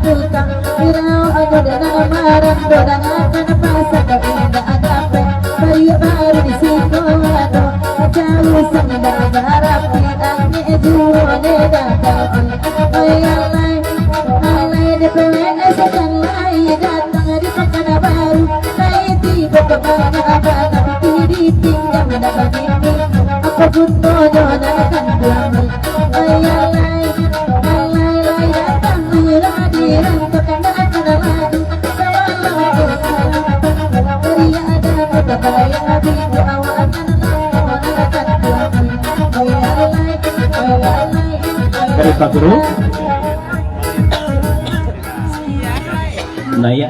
tukang Birau aku dengan marah Dodang akan pasang kau indah agape Bayu baru di situ waduh Jauh sangat berharap Tidaknya juone datang Alay DPWS dan lain datang di pekan baru Saya tiba ke mana abang Tapi ditinggal mendapat ini Apa pun bodoh dan akan pulang Alay datang hadiran Pekan akan lagi Selamat Dari ada kota bayang Habibu awal akan dari Pak Guru Naya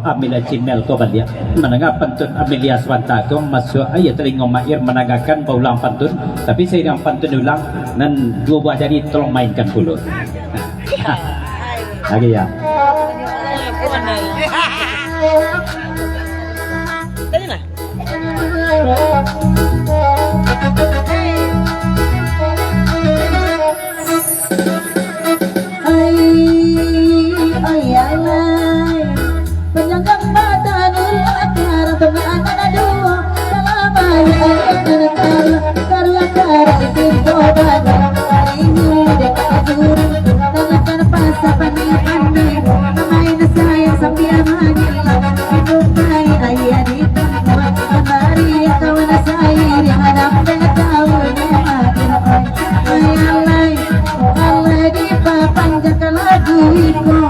Amelia Cimel ko bandia menangga pantun Amelia Swanta ko masuk ayat telingo mair menanggakan paulang pantun tapi saya yang pantun ulang dan dua buah jari tolong mainkan dulu lagi ya Penyanggang mata nuri akar penganan aduh Selama karya isimpo badan Hari ini dekat ajur Tanahkan pasal pandai-pandai Main sayang sambil manila Hidupai ayah di tempat Kembali kawan saya yang hadap dan tahu Allah di papan jaka lagu itu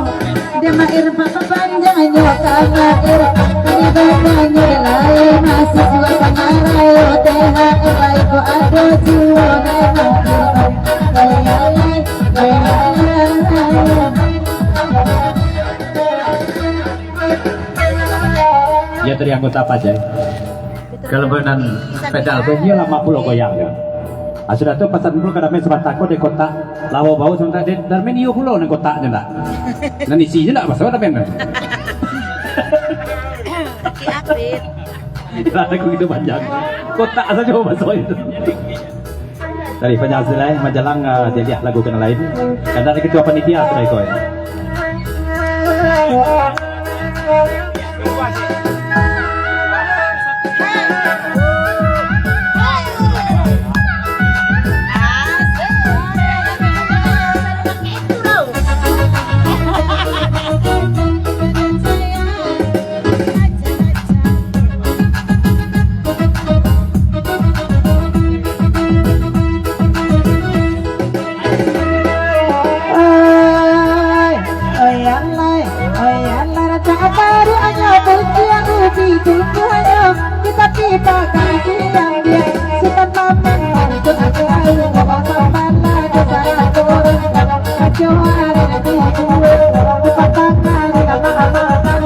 Dia mair papa panjangnya kamair Kini bapaknya lain mahasiswa sangarayo THR laiko ado jiwa ya dari anggota pajak kalau benar pedal bennya lama pulau goyang ya sudah tuh pesan dulu kadang sempat takut di kota lawa bau sebentar dan menu pulau di kota aja nak dan isinya nak masalah tapi kan Aktif. lagu itu panjang kota saja masuk itu dari penjelasan Majalang dia lihat lagu kena lain karena ada ketua panitia sudah ikut kita kasih yang dia Sukan paman mantu aku ayu Ngomong kepala Jepara turun Kecuali nanti gue Depan tangan Sama-amakan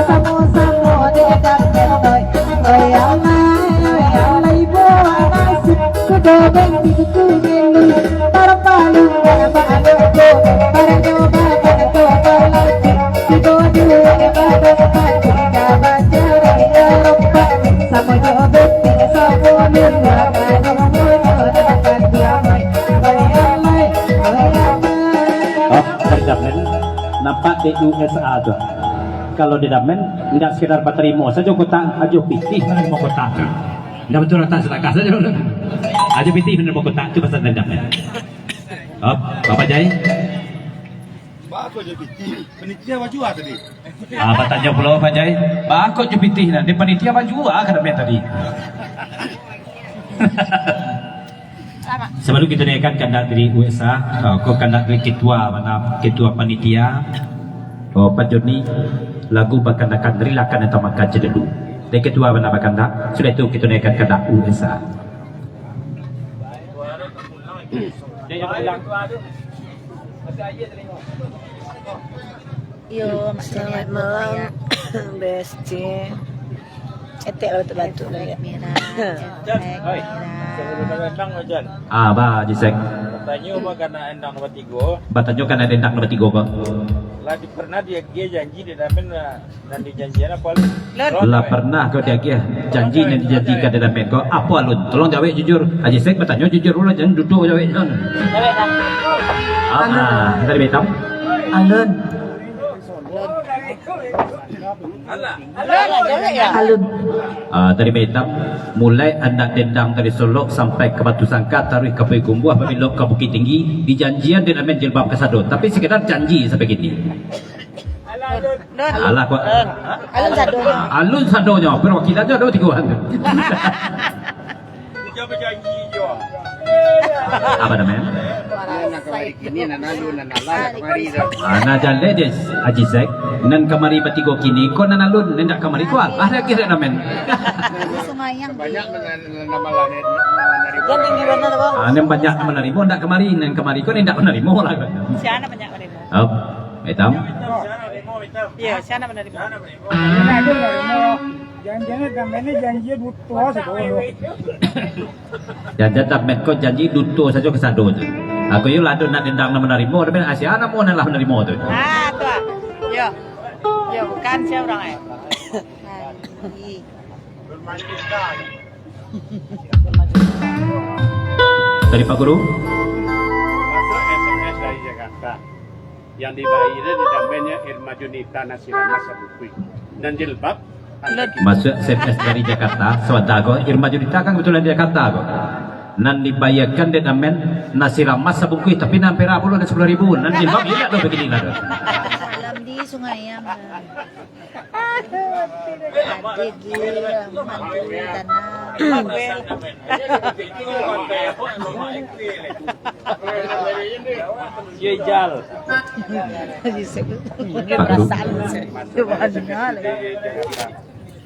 Sama-sama Di dekat kentoy Allah ibu anasik Kudobeng di kuku ngilu Tarang palung Jangan pak-adogo Barang nyoba Jangan coba lagi Ibu dua Yang pada Jika baca Rina lompat Sama jobet Bisa boleh nampak di USA tuh kalau di damen tidak sekedar terima saja kota aja pitih menerima kota tidak betul rata sedekah saja aja pitih menerima kota itu pesan damen Bapak Jai Bako je pitih, penitia baju tadi. Apa tanya pula Pak Jai? Bako je pitih nanti panitia baju kan tadi. Sebelum kita naikkan kandak dari USA, kau kandak dari ketua mana ketua panitia, Pak Joni lagu bakandakan rilakan atau makan dulu. Dari ketua mana bakandak, sudah itu kita naikkan kandak USA. Yo, selamat malam, BSC. Etek lah batu-batu lagi. Ba jisek. Tanya apa karena endang nomor 3. Batanya kan ada endang nomor 3 ba. Lagi pernah dia janji di dalam dan dijanjikan apa lu? Lah pernah kau dia janji dan dijanjikan di dalam kau apa lu? Tolong jawab jujur. Haji Sek bertanya jujur dulu jangan duduk jawab. Dari Betam. Alun Alun. Dari Batam mulai anak dendang dari Solo sampai ke Batu Sangka taruh ke Pegumbuah belok ke Bukit Tinggi di janjian dengan men jilbab kesadot tapi sekedar janji sampai gini. Alah kok Alun sadonya. alun sadonya perwakilannya ada tiga orang. Dia berjanji je. Apa namanya? Nak kemari kini nan alun nan Allah kemari dah. Ana jalle des Haji Sek nan kamari batigo kini ko nan alun nan dak kamari ko ada kira namen. Sumayang. Banyak nama lain dari Yang tinggi benar bang. Nan banyak menerima ndak kamari nan kamari ko ndak menerima lah. Siapa banyak menerima? Oh, Batam. Iya, siapa menerima? Jangan kami janji butuh sedoyo. Jangan tak met ko janji duto saja kesadot. Aku yo lado nak dendang nak menerima tapi asiana mau nak menerima tu. Ah, tuh. Yo, bukan siapa orang eh. Dari Pak Guru. Masuk SMS dari Jakarta. Yang dibayarnya di dalamnya Irma Junita Nasirama Sabukui dan jilbab. Masuk SMS dari Jakarta, Sewadago, Irma Junita kan kebetulan di Jakarta kok. Nan dibayarkan di damen nasi ramas sabungkui tapi nampi rapuluh dan 10.000. Nan jilbab ini ada begini lah. Salam di Sungayam. Adik gila, mantu tanah. Jejal.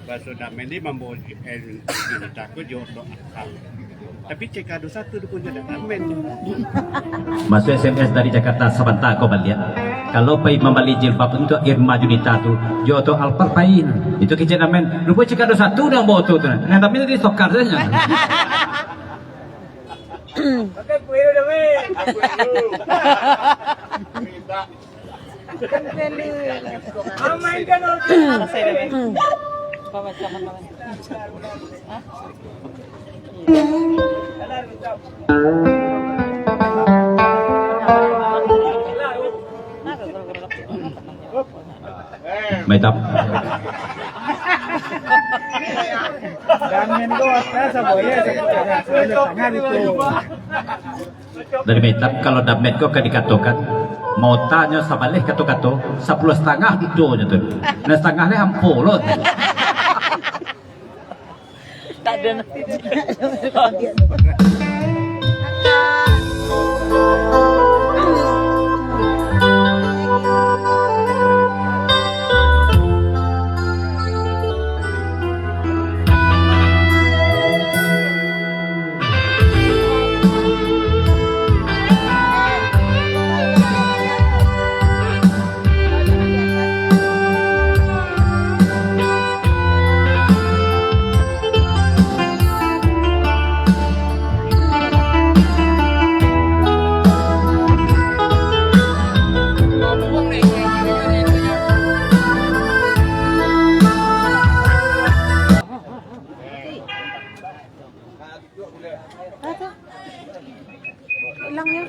Bahasa damen ini membawa takut jodoh akal. Tapi cekado satu tu pun tidak damen. Masuk SMS dari Jakarta sebentar kau balik. Kalau pai membeli jilbab untuk Irma Junita tu, jodoh alpar pain. Itu kecil namen. Lupa cekado satu dah bawa tu. Nah tapi tadi sokar saja. Pakai kuih dah weh. Mainkan orang. Baitap. Damen tu apa saboya tengah itu. Dari Baitap kalau damet kau kan dikatakan mau tanya sabaleh kato-kato 10,5 itu je tu. Nah setengah ni hampur loh. Tak ada.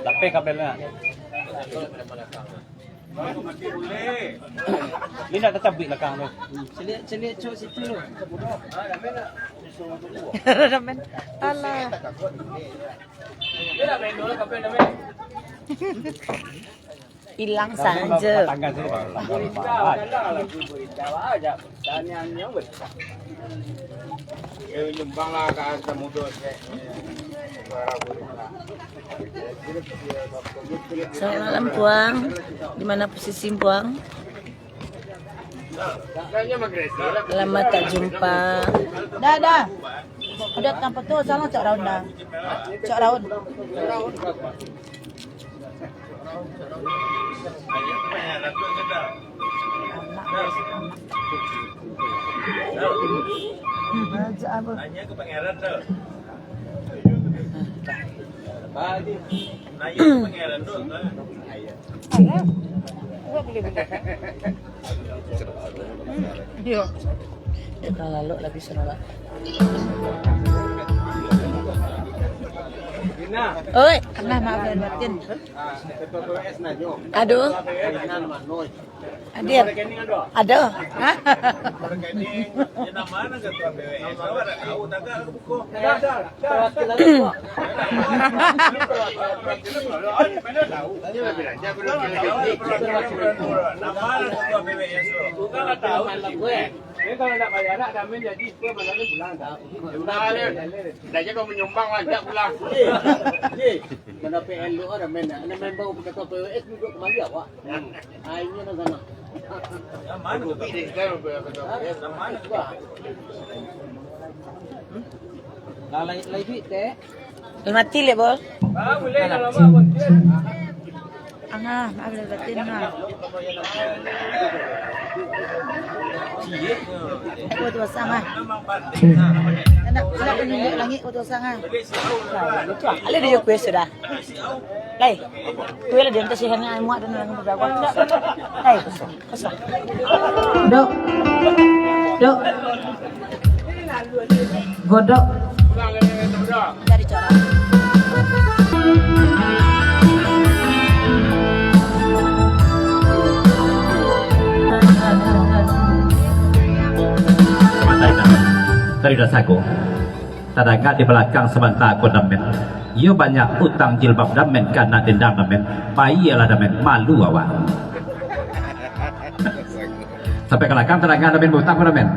Tapi kabelnya. Ini nak tetap di belakang tu. Celik cuk situ lu. Ramen. Alah. Hilang saja. Tangga sini. Nyumbanglah ke atas muda. Selamat malam Puang. Di mana posisi Puang? Lama tak jumpa. Dah. Udah tanpa tu salah cak raun dah. Cak raun. Nanya ke pangeran tu. Nanya ke pangeran tu. Yo. Tahun lalu lagi senolak. Oi, pernah maaf lahir batin. Aduh. Hadir. Aduh. Kalau nak bayar nak damen jadi gue malamnya pulang. Dah je kau menyumbang wajak pulang. Mana PN lu ada mana? Ana member ketua PWS duduk kembali awak. Ini nak sana. Mana kopi ni sekarang mana? Lagi duit teh. Mati le bol. Boleh kalau mau. Angah, maaf lahir batin angah. Kuat wasangah. Anak penunjuk langit kuat wasangah. Ada dia kue sudah. Lai, kue lah dia kasih hanya muat dan orang berdakwah. Lai, kosong. Dok. Dok. Godok. Dari cara. Dari dasaku, tadaga di belakang sebentar aku damen. Ia banyak utang jilbab damen karena dendam damen. Bayilah damen malu awak. Sampai ke belakang tadaga damen utang aku damen.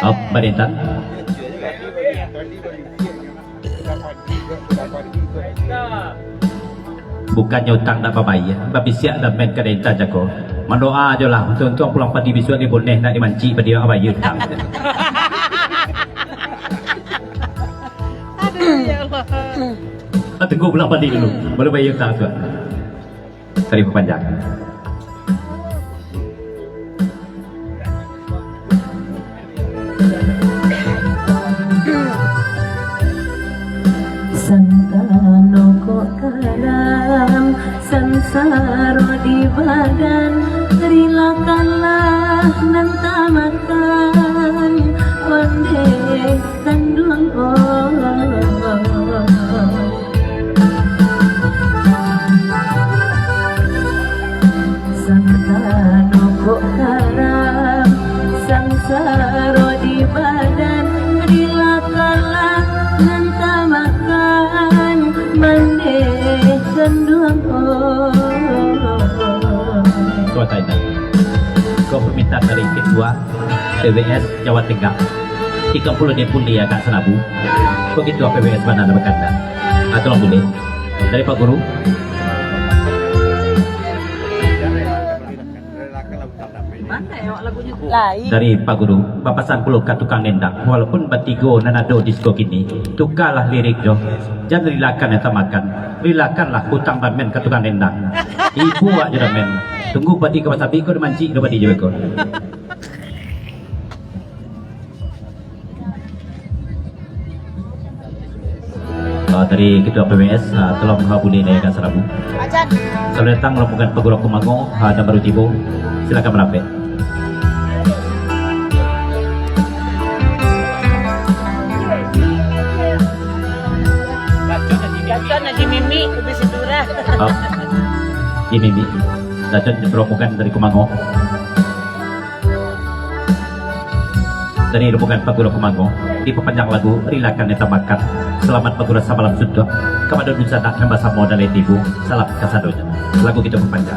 Oh, berintan. Bukannya utang nak bayi, tapi siap damen ke denta jago. Mendoa aja lah untuk pulang padi besok ni boleh nak dimanci pada dia abai utang. Aduh ya Allah. Tunggu pulang padi dulu, baru bayar utang tu. Tadi panjang. Santano kok karam sansaro di badan, relakanlah nan tamakan wande kandung Santano kok karam sansaro di badan, relakanlah nan tamakan mande kandung Kau tanya, kau permintaan dari ketua PWS Jawa Tengah 30 dia pulih agak Senabu. Kau ketua PWS mana nama kata? Atau boleh dari Pak Guru? Lain. Dari Pak Guru, papasan puluh kat tukang nendang. Walaupun batigo nanado disco kini, tukarlah lirik doh. Jangan rilakan yang tamakan. Rilakanlah hutang damen kat tukang nendang. Ibu aja damen. Tunggu pati ke pasar biko manci ke pati je beko. Dari ketua PWS telah menghubungi Nayakan Serabu. Acan. Kalau datang melakukan pegurau Kumango dan baru tiba, silakan melapor. Acan lagi mimi udah sedura. Oh, ini Dacan rombongan dari Kumango. Dari rombongan Pagura Kumango diperpanjang lagu Rilakan Ditambahkan. Selamat Pagura Samalam Sudah kepada Nusa Nak Nambah Samo dan Ibu. Salam kasadonya. Lagu kita perpanjang.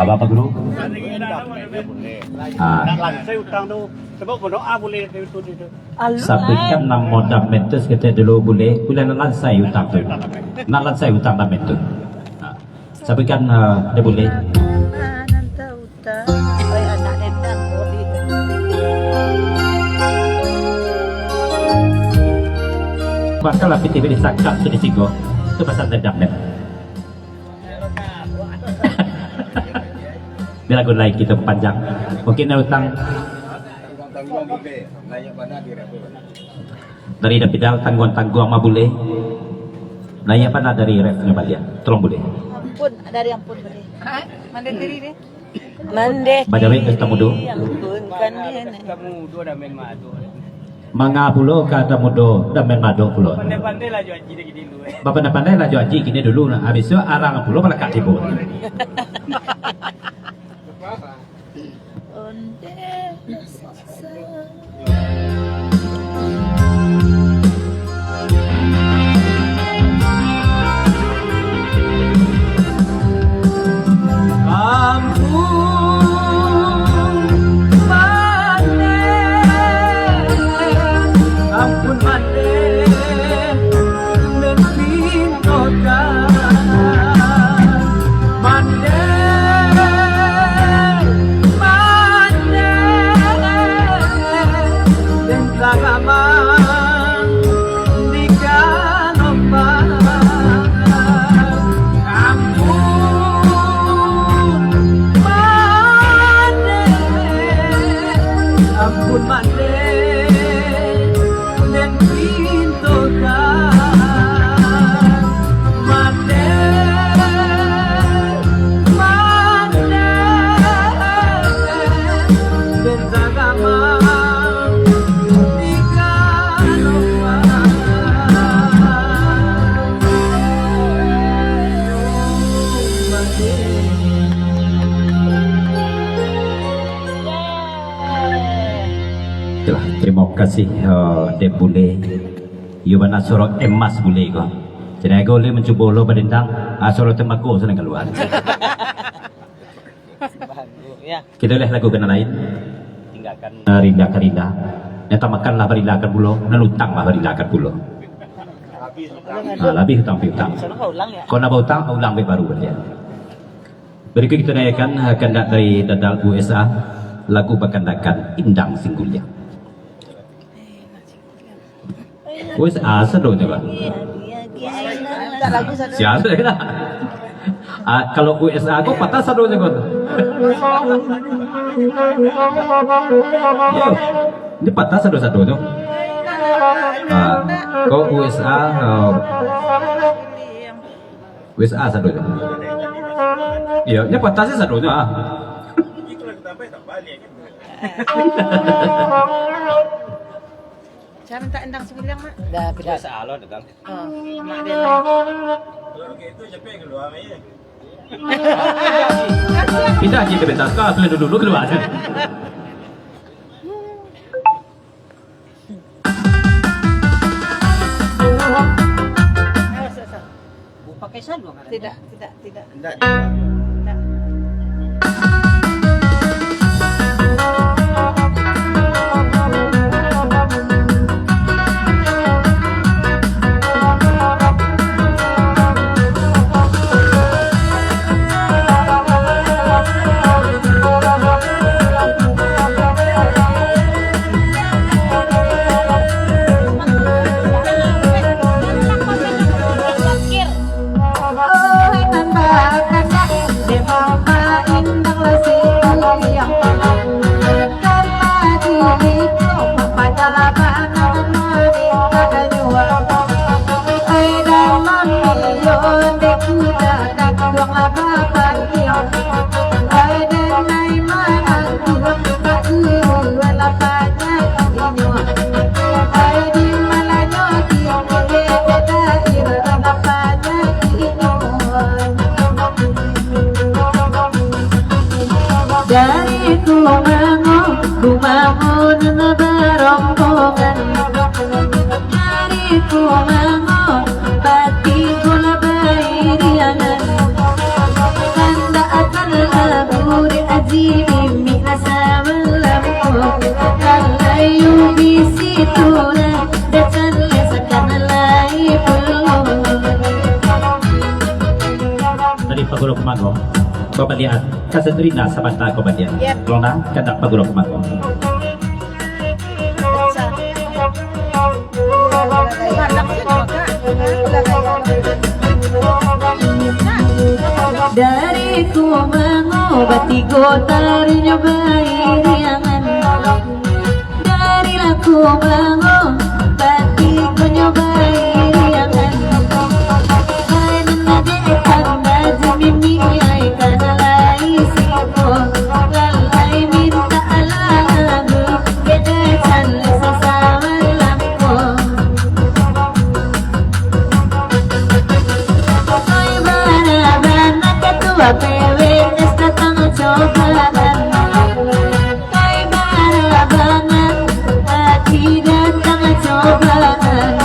Bapak Guru. Saya utang tu sebab berdoa boleh itu. Sampaikan nama modal mentus kita dulu boleh lansai utang tu. Lansai utang dalam mentus. Sampaikan dia boleh. Nanta utang. Oi anak dendang boleh. Makalah PTV disakap tu disigo. Itu pasal dendam men. Bila lagu lain kita panjang. Mungkin utang tangguang boleh. Nanya mana dia apa? Dari dapidal tangguang ma boleh. Naya mana dari refnya balian? Tolong boleh. Ampun, dari ampun boleh. Mande diri deh. Mande. Badawi ketemu do. Ampun kan dia. Kamu dua dah main madu. Manga pulo kata mudo damen mado pulo. Pandai-pandai lah jual jadi dulu. Bapak pandai lah jual kini dulu nah. Habis itu arang pulo melekat di bawah. Terima kasih Dep boleh. You mana sorok emas boleh ko. Jadi aku boleh mencuba lo berdendang sorok tembakau sana keluar. Kita boleh lagu kena lain. Tinggalkan rinda karinda. Nyata makanlah berilakan pulau, nalutanglah berilakan pulau. Lebih hutang piutang. Kau nak hutang, ulang baru dia. Berikut kita naikkan kandak dari Dadal USA lagu bakandakan Indang Singgulya. USA seru coba. Siapa lah. Kalau USA aku patah seru coba. Ini patah seru tu. Kau USA USA seru tu. Iya, ini patah sih seru tu. Saya minta endang sembilan mak. Dah tidak Salah datang. Mak dia lah. Kita kita bentar kau dulu keluar. Pakai saldo kan? Tidak. Tidak. Dari ku bangun berombongan. Dari ku bangun batinku labai riangan. Tanda akan lagu di ajibi minasa melampu. Kalayu bisi tuna dekan lesakan lai puluh. Dari Paguro Kumago, kau lihat kasentrina sabanta kau lihat. Lona kata Paguro Kumago. Dari ku mengobati kota rinyo bayi riangan. aku mau pati ko nyobai riangan ay nanadikan na jimimi ay kanalay siko lalay minta alago kedatan sa sawal lampo ay barabana ketua PWS datang cobaan ay barabangan hati datang cobaan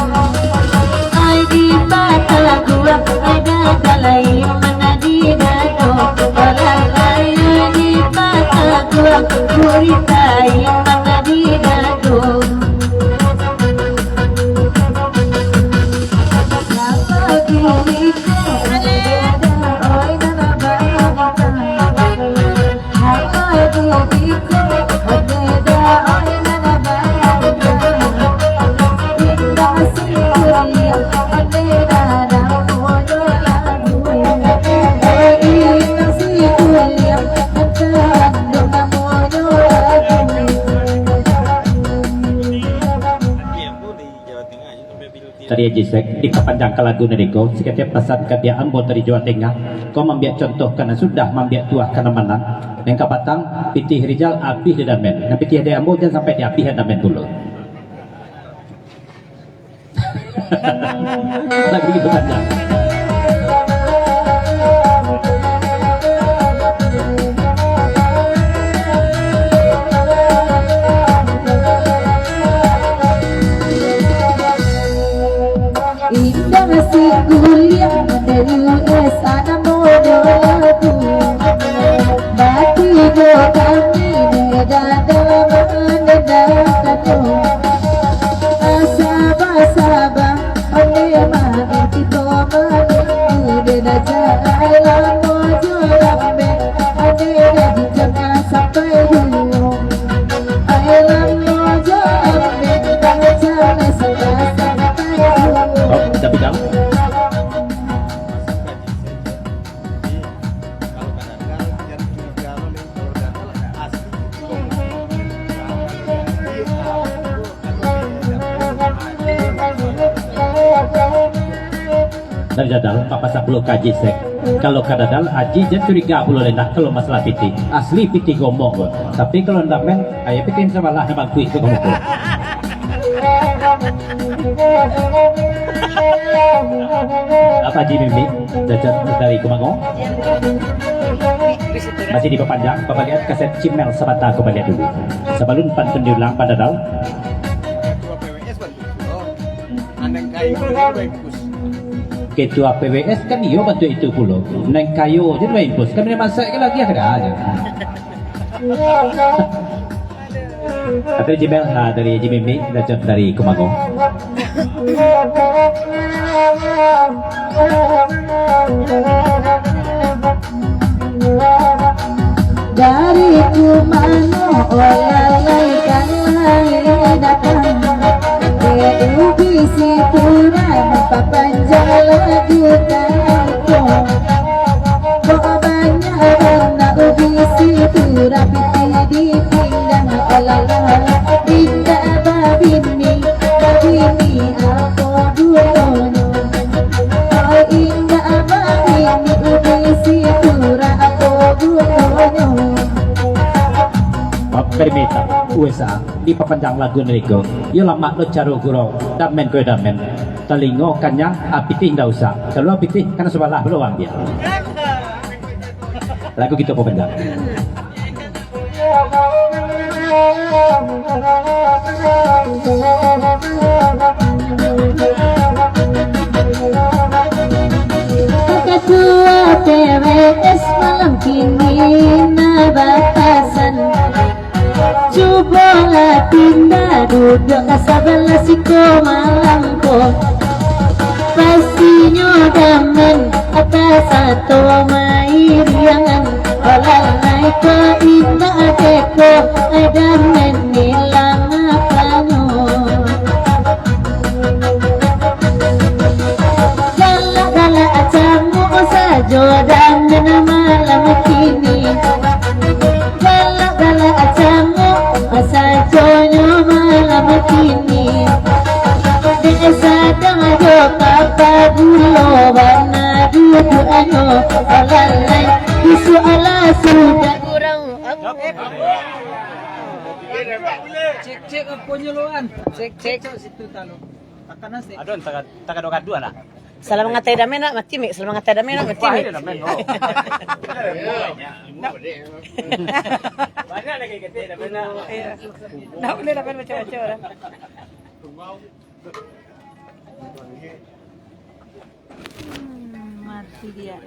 ay di mata gua ay dadalay mana di dado walalay di mata gua guritai mana di dado Tadi Jisek diperpanjangkan lagu Neriko setiap pesan dia Ambon dari Jawa Tengah kau membiak contoh karena sudah membiak tuah karena menang yang kapatang pitih Rizal api di damen yang pitih dia Ambon jangan sampai di api di damen dulu lagu itu panjang. Indah si kuliah dari US anak muda aku Bati go kami nedada menedakatu Asaba-saba oleh main kita menunggu Beda jalan mojo lambe Ane gaji jangan sampai dulu Ayolah mojo lambe Tangan jangan sampai dulu Oh, kita bidang. Dari dadal, papa sapuluh kaji sek. Kalau kadadal, aji jangan curiga puluh lendak kalau masalah piti. Asli piti gomong, tapi kalau ndak men, ayah piti sama lah yang bangku itu gomong. Apa Haji Mimi dari Kumangong masih diperpanjang. Bapak lihat kaset Cimel Sabata, coba lihat dulu sebelum pantun diulang pada dal. Ketua PWS kan iyo bantu itu puluh neng kayu jadi main bos kami masak lagi ada aja. Dari Jimel, dari Jimimi, dari Kumangong. Dari Kumangong, olalaikan lain datang. Edukasi kurang, papanjang lagu tanko. Kok banyak warna ubisi kurang piti di pinggang olala. Indah babini aku dulu. Oh indah babini ubisi kurang aku dulu. Perimeter USA di papanjang lagu Neriko yo lama lo caro guro damen kue damen telingo kanyang apitih ndak usah kalau apitih karena sebelah peluang dia lagu gitu papanjang. Ketua PWS malam kini nabatasan cobalah pindah duduk sebelah siko malamku pastinya damen atas satu main riangan olalai ke indah deko damen nilang apanyo gala-gala acamu sajo damen malam kini gala-gala acamu sajo malam kini Cek penyuluhan. Cek situ talo. Akan nasi. Adon taga doka dua lah. Salam ngatai dame nak macimi, salam ngatai dame nak macimi. Banyak lagi kita dah benar. Nak boleh dapat macam-macam orang. Mati dia.